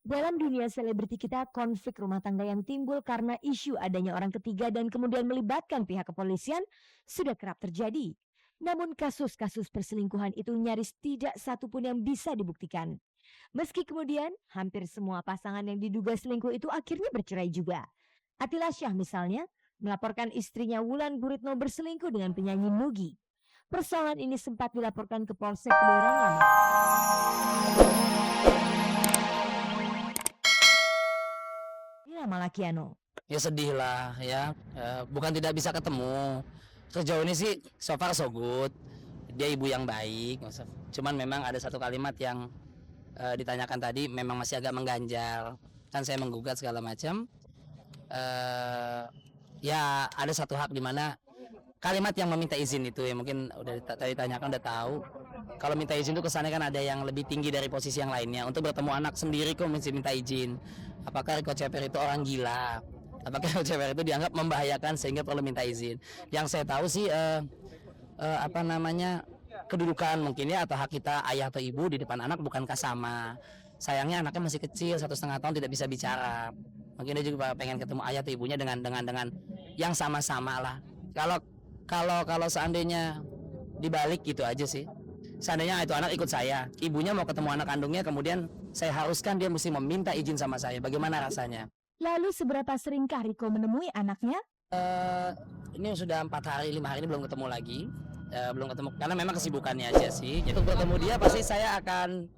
Dalam dunia selebriti kita, konflik rumah tangga yang timbul karena isu adanya orang ketiga dan kemudian melibatkan pihak kepolisian sudah kerap terjadi. Namun kasus-kasus perselingkuhan itu nyaris tidak satupun yang bisa dibuktikan. Meski kemudian hampir semua pasangan yang diduga selingkuh itu akhirnya bercerai juga. Atila Syah misalnya melaporkan istrinya Wulan Guritno berselingkuh dengan penyanyi Nugi. Persoalan ini sempat dilaporkan ke Polsek Kebayoran Lama. Dila Malakiano. Ya sedih lah ya, bukan tidak bisa ketemu. Sejauh ini sih so far so good. Dia ibu yang baik. Cuman memang ada satu kalimat yang ditanyakan tadi memang masih agak mengganjal. Kan saya menggugat segala macam. Ya ada satu hak di mana kalimat yang meminta izin itu ya mungkin udah tadi ditanyakan udah tahu. Kalau minta izin itu kesannya kan ada yang lebih tinggi dari posisi yang lainnya. Untuk bertemu anak sendiri kok mesti minta izin. Apakah Rico Ceper itu orang gila? Apakah Rico Ceper itu dianggap membahayakan sehingga perlu minta izin? Yang saya tahu sih apa namanya kedudukan mungkin ya atau hak kita ayah atau ibu di depan anak bukankah sama? Sayangnya anaknya masih kecil 1,5 tahun tidak bisa bicara. Mungkin dia juga pengen ketemu ayah atau ibunya dengan yang sama-sama lah. Kalau kalau seandainya dibalik gitu aja sih. Seandainya itu anak ikut saya, ibunya mau ketemu anak kandungnya, kemudian saya haruskan dia mesti meminta izin sama saya. Bagaimana rasanya? Lalu seberapa seringkah Riko menemui anaknya? Ini sudah 4 hari, 5 hari ini belum ketemu lagi. Belum ketemu karena memang kesibukannya aja sih. Untuk bertemu dia pasti saya akan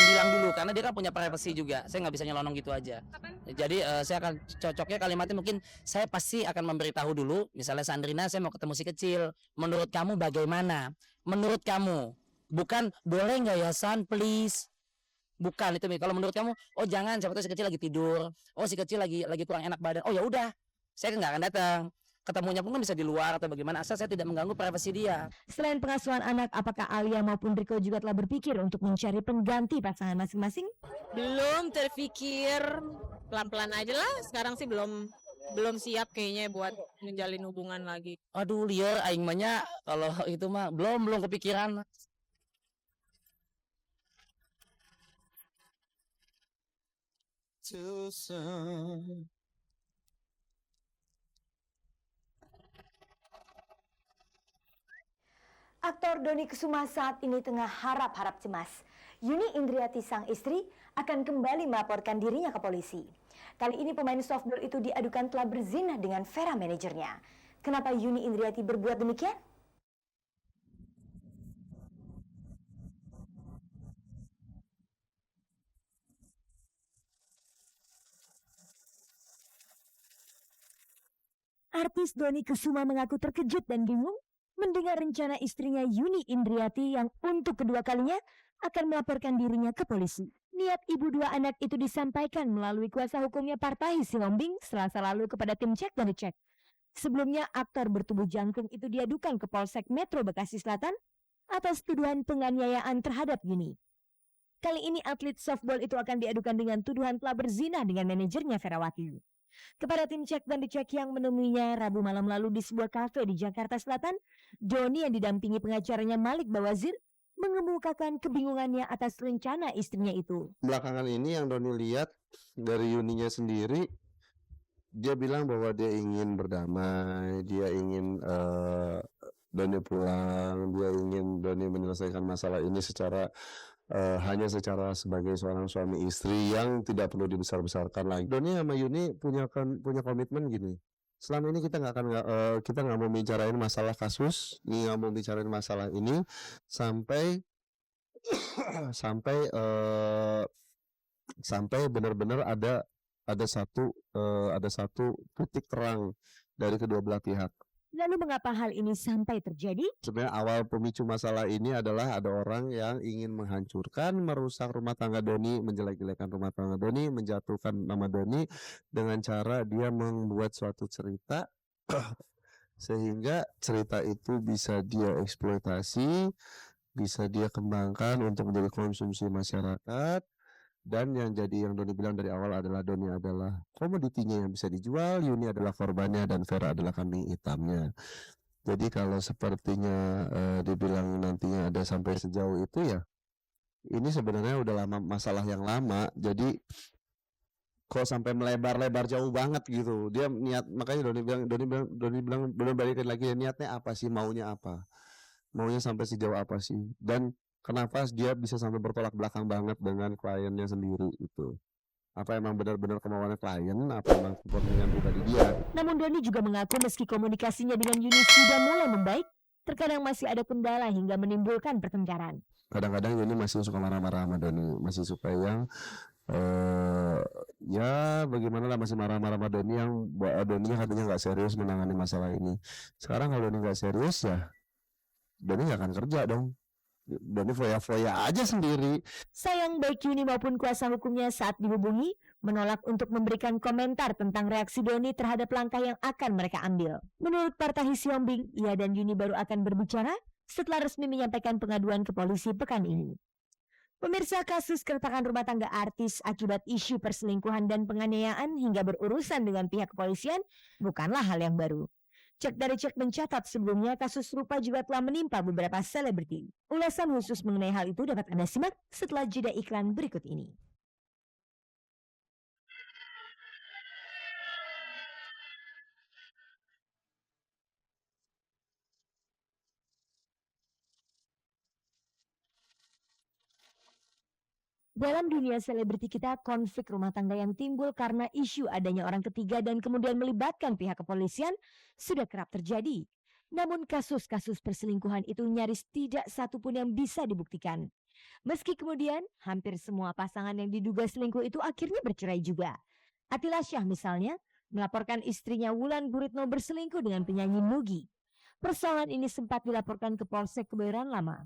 bilang dulu karena dia kan punya privasi juga. Saya nggak bisa nyelonong gitu aja. Jadi saya akan cocoknya kalimatnya mungkin saya pasti akan memberitahu dulu. Misalnya Sandrina saya mau ketemu si kecil. Menurut kamu bagaimana? Menurut kamu bukan boleh nggak ya San please. Bukan itu kalau menurut kamu oh jangan siapa tahu si kecil lagi tidur. Oh si kecil lagi kurang enak badan. Oh ya udah saya nggak akan datang. Ketemunya pun kan bisa di luar atau bagaimana asal saya tidak mengganggu privasi dia. Selain pengasuhan anak, apakah Alia maupun Riko juga telah berpikir untuk mencari pengganti pasangan masing-masing? Belum terpikir, pelan-pelan aja lah. Sekarang sih belum siap kayaknya buat menjalin hubungan lagi. Aduh liar aing mahnya kalau itu mah belum kepikiran. Too soon. Aktor Doni Kesuma saat ini tengah harap-harap cemas. Yuni Indriati sang istri akan kembali melaporkan dirinya ke polisi. Kali ini pemain softball itu diadukan telah berzina dengan Vera manajernya. Kenapa Yuni Indriati berbuat demikian? Artis Doni Kesuma mengaku terkejut dan bingung mendengar rencana istrinya Yuni Indriati yang untuk kedua kalinya akan melaporkan dirinya ke polisi. Niat ibu dua anak itu disampaikan melalui kuasa hukumnya Partai Silombing Selasa lalu kepada tim cek dan dicek. Sebelumnya aktor bertubuh jangkung itu diadukan ke Polsek Metro Bekasi Selatan atas tuduhan penganiayaan terhadap Yuni. Kali ini atlet softball itu akan diadukan dengan tuduhan telah berzina dengan manajernya Ferawati. Kepada tim cek dan dicek yang menemuinya Rabu malam lalu di sebuah kafe di Jakarta Selatan, Doni yang didampingi pengacaranya Malik Bawazir mengemukakan kebingungannya atas rencana istrinya itu. Belakangan ini yang Doni lihat dari Yuninya sendiri, dia bilang bahwa dia ingin berdamai, dia ingin Doni pulang, dia ingin Doni menyelesaikan masalah ini secara hanya secara sebagai seorang suami istri yang tidak perlu dibesar-besarkan lagi. Doni sama Yuni punya komitmen gini. Selama ini kita nggak mau bicarain masalah kasus, nggak mau bicarain masalah ini sampai sampai benar-benar ada satu titik terang dari kedua belah pihak. Lalu mengapa hal ini sampai terjadi? Sebenarnya awal pemicu masalah ini adalah ada orang yang ingin menghancurkan, merusak rumah tangga Doni, menjelek-jelekan rumah tangga Doni, menjatuhkan nama Doni dengan cara dia membuat suatu cerita sehingga cerita itu bisa dia eksploitasi, bisa dia kembangkan untuk menjadi konsumsi masyarakat. Dan yang Doni bilang dari awal adalah Doni adalah komoditinya yang bisa dijual, Yuni adalah korbannya, dan Vera adalah kambing hitamnya. Jadi kalau sepertinya dibilang nantinya ada sampai sejauh itu ya ini sebenarnya udah lama, masalah yang lama. Jadi kok sampai melebar-lebar jauh banget gitu. Dia niat, makanya Doni bilang balikin lagi, niatnya apa sih, maunya apa? Maunya sampai sejauh apa sih? Dan kenapa dia bisa sampai bertolak belakang banget dengan kliennya sendiri itu? Apa emang benar-benar kemauannya klien, apa emang kepentingan pribadi dia? Namun Doni juga mengaku meski komunikasinya dengan Yuni sudah mulai membaik, terkadang masih ada kendala hingga menimbulkan pertengkaran. Kadang-kadang Yuni masih suka marah-marah sama Doni, masih suka yang ya bagaimana lah, masih marah-marah sama Doni yang Doni katanya nggak serius menangani masalah ini. Sekarang kalau Doni nggak serius ya Doni nggak akan kerja dong. Doni foya-foya aja sendiri. Sayang baik Yuni maupun kuasa hukumnya saat dihubungi menolak untuk memberikan komentar tentang reaksi Doni terhadap langkah yang akan mereka ambil. Menurut Partahi Siombing, ia dan Yuni baru akan berbicara setelah resmi menyampaikan pengaduan ke polisi pekan ini. Pemirsa, kasus keretakan rumah tangga artis akibat isu perselingkuhan dan penganiayaan hingga berurusan dengan pihak kepolisian bukanlah hal yang baru. Cek dari Cek mencatat sebelumnya kasus serupa juga telah menimpa beberapa selebriti. Ulasan khusus mengenai hal itu dapat Anda simak setelah jeda iklan berikut ini. Dalam dunia selebriti kita, konflik rumah tangga yang timbul karena isu adanya orang ketiga dan kemudian melibatkan pihak kepolisian sudah kerap terjadi. Namun kasus-kasus perselingkuhan itu nyaris tidak satu pun yang bisa dibuktikan. Meski kemudian hampir semua pasangan yang diduga selingkuh itu akhirnya bercerai juga. Atila Syah misalnya melaporkan istrinya Wulan Guritno berselingkuh dengan penyanyi Nugi. Persoalan ini sempat dilaporkan ke Polsek Kebayoran Lama.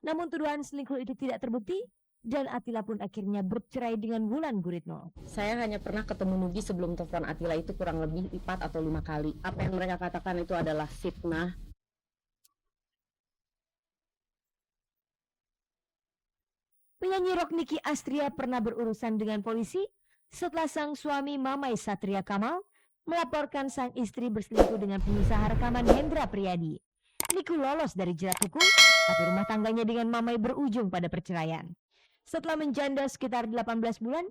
Namun tuduhan selingkuh itu tidak terbukti dan Atila pun akhirnya bercerai dengan Wulan Guritno. Saya hanya pernah ketemu Nugi sebelum telepon Atila itu kurang lebih 4 atau 5 kali. Apa yang mereka katakan itu adalah fitnah. Penyanyi rock Niki Astria pernah berurusan dengan polisi setelah sang suami Mamai Satria Kamal melaporkan sang istri berselingkuh dengan pengusaha rekaman Hendra Priyadi. Niku lolos dari jerat hukum, tapi rumah tangganya dengan Mamai berujung pada perceraian. Setelah menjanda sekitar 18 bulan,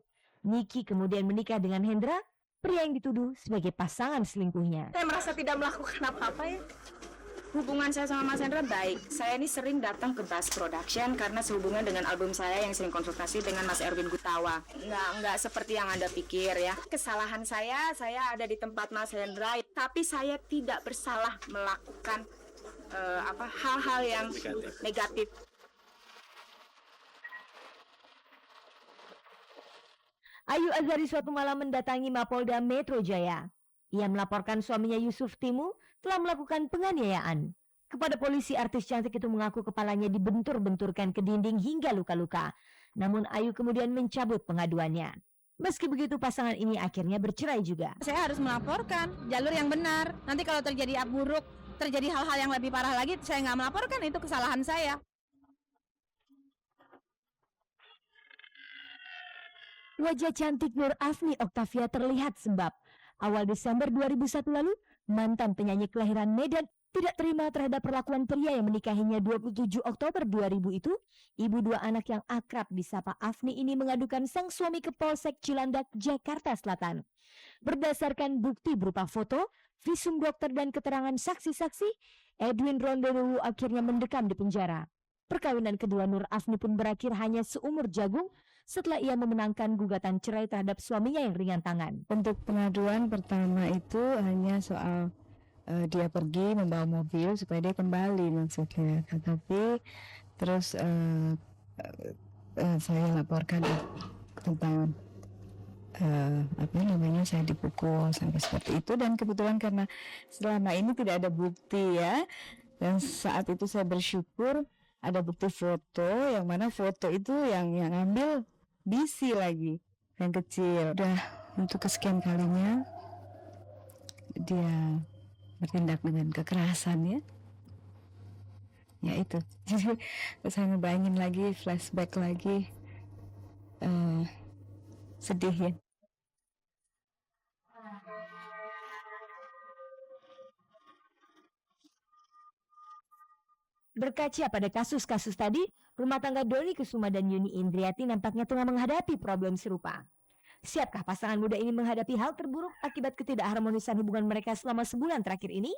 Niki kemudian menikah dengan Hendra, pria yang dituduh sebagai pasangan selingkuhnya. Saya merasa tidak melakukan apa-apa ya. Hubungan saya sama Mas Hendra baik. Saya ini sering datang ke Bass Production karena sehubungan dengan album saya yang sering konsultasi dengan Mas Erwin Gutawa. Nggak seperti yang Anda pikir ya. Kesalahan saya ada di tempat Mas Hendra, tapi saya tidak bersalah melakukan hal-hal yang negatif. Ayu Azhari suatu malam mendatangi Mapolda Metro Jaya. Ia melaporkan suaminya Yusuf Timu telah melakukan penganiayaan. Kepada polisi, artis cantik itu mengaku kepalanya dibentur-benturkan ke dinding hingga luka-luka. Namun Ayu kemudian mencabut pengaduannya. Meski begitu, pasangan ini akhirnya bercerai juga. Saya harus melaporkan jalur yang benar. Nanti kalau terjadi buruk, terjadi hal-hal yang lebih parah lagi, saya nggak melaporkan, itu kesalahan saya. Wajah cantik Nur Afni Oktavia terlihat sembab. Awal Desember 2001 lalu, mantan penyanyi kelahiran Medan tidak terima terhadap perlakuan pria yang menikahinya 27 Oktober 2000 itu. Ibu dua anak yang akrab disapa Afni ini mengadukan sang suami ke Polsek Cilandak, Jakarta Selatan. Berdasarkan bukti berupa foto, visum dokter dan keterangan saksi-saksi, Edwin Rondodewu akhirnya mendekam di penjara. Perkawinan kedua Nur Afni pun berakhir hanya seumur jagung setelah ia memenangkan gugatan cerai terhadap suaminya yang ringan tangan. Untuk pengaduan pertama itu hanya soal dia pergi membawa mobil supaya dia kembali maksudnya. Tetapi terus saya laporkan tentang saya dipukul sampai seperti itu, dan kebetulan karena selama ini tidak ada bukti ya, dan saat itu saya bersyukur ada bukti foto, yang mana foto itu yang ambil bisi lagi yang kecil. Udah untuk kesekian kalinya dia bertindak dengan kekerasan ya itu. Jadi saya ngebayangin lagi, flashback lagi, sedih ya. Berkaca pada kasus-kasus tadi, rumah tangga Doni Kusuma dan Yuni Indriati nampaknya tengah menghadapi problem serupa. Siapkah pasangan muda ini menghadapi hal terburuk akibat ketidakharmonisan hubungan mereka selama sebulan terakhir ini?